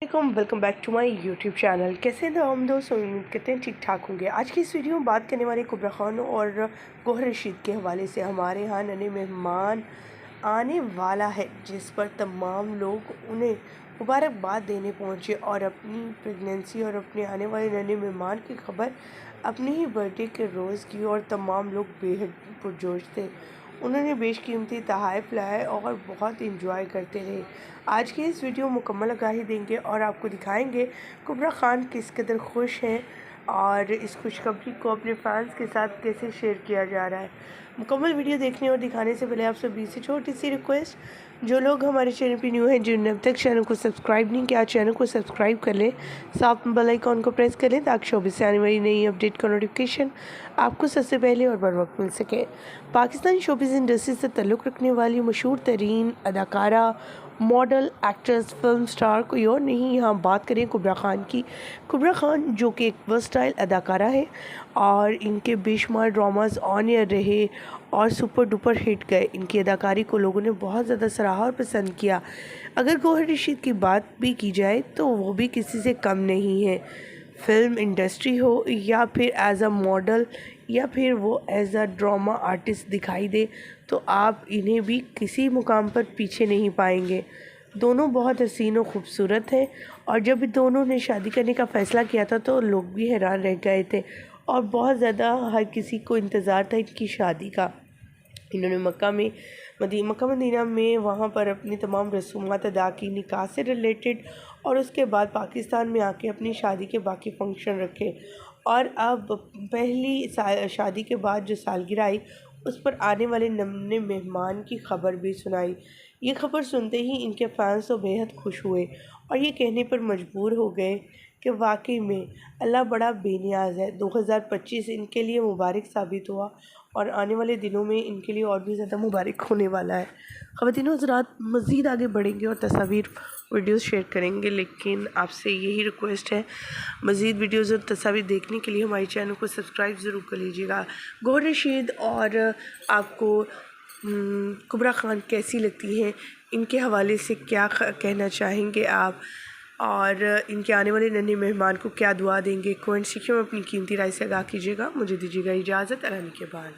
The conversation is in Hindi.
Welcome back to my YouTube channel. कैसे हैं हम दोस्त? उम्मीद करते हैं ठीक ठाक होंगे। आज की इस वीडियो में बात करने वाले कुबरा खान और गौहर रशीद के हवाले से। हमारे यहाँ नए मेहमान आने वाला है, जिस पर तमाम लोग उन्हें मुबारकबाद देने पहुँचे और अपनी प्रेगनेंसी और अपने आने वाले नए मेहमान की खबर अपने ही बर्थडे के रोज़ की और तमाम लोग बेहद पुरजोश थे। उन्होंने बेशकीमती तोहफ़े लाए और बहुत इंजॉय करते रहे। आज की इस वीडियो मुकम्मल आगाही देंगे और आपको दिखाएंगे कुबरा खान किस कदर खुश हैं और इस खुशखबरी को अपने फैंस के साथ कैसे शेयर किया जा रहा है। मुकम्मल वीडियो देखने और दिखाने से पहले आप सभी से छोटी सी रिक्वेस्ट, जो लोग हमारे चैनल पर न्यू हैं, जिन्होंने अब तक चैनल को सब्सक्राइब नहीं किया, चैनल को सब्सक्राइब कर लें, साथ में बेल आइकॉन को प्रेस कर लें ताकि शोबिस से आने वाली नई अपडेट का नोटिफिकेशन आपको सबसे पहले और बर वक्त मिल सके। पाकिस्तानी शोबिस इंडस्ट्री से ताल्लुक़ रखने वाली मशहूर तरीन अदाकारा, मॉडल, एक्ट्रेस, फिल्म स्टार कोई और नहीं, यहाँ बात करें कुबरा खान की। कुबरा खान जो कि एक वर्सटाइल अदाकारा है और इनके बेशुमार ड्रामास ऑन एयर रहे और सुपर डुपर हिट गए। इनकी अदाकारी को लोगों ने बहुत ज़्यादा सराहा और पसंद किया। अगर गौहर रशीद की बात भी की जाए तो वो भी किसी से कम नहीं है। फिल्म इंडस्ट्री हो या फिर एज अ मॉडल या फिर वो एज अ ड्रामा आर्टिस्ट दिखाई दे, तो आप इन्हें भी किसी मुकाम पर पीछे नहीं पाएंगे। दोनों बहुत हसीन और ख़ूबसूरत हैं और जब दोनों ने शादी करने का फ़ैसला किया था तो लोग भी हैरान रह गए थे और बहुत ज़्यादा हर किसी को इंतज़ार था इनकी शादी का। इन्होंने मक्का मदीना में वहाँ पर अपनी तमाम रसूमात अदा की, निकाह से रिलेटेड, और उसके बाद पाकिस्तान में आके अपनी शादी के बाकी फ़ंक्शन रखे और अब पहली शादी के बाद जो सालगिरह आई उस पर आने वाले नन्हे मेहमान की खबर भी सुनाई। ये खबर सुनते ही इनके फैंस तो बेहद खुश हुए और ये कहने पर मजबूर हो गए कि वाकई में अल्लाह बड़ा बेनियाज़ है। 2025 इनके लिए मुबारक साबित हुआ और आने वाले दिनों में इनके लिए और भी ज़्यादा मुबारक होने वाला है। ख़वातीन हज़रात, मज़ीद आगे बढ़ेंगे और तस्वीर वीडियोस शेयर करेंगे, लेकिन आपसे यही रिक्वेस्ट है, मज़ीद वीडियोस और तस्वीर देखने के लिए हमारे चैनल को सब्सक्राइब ज़रूर कर लीजिएगा। गौहर रशीद और आपको कुबरा खान कैसी लगती हैं, इनके हवाले से क्या कहना चाहेंगे आप, और इनके आने वाले नन्हे मेहमान को क्या दुआ देंगे, कमेंट सेक्शन में अपनी कीमती राय से आगाह कीजिएगा। मुझे दीजिएगा इजाज़त। अल्लाह के बाद।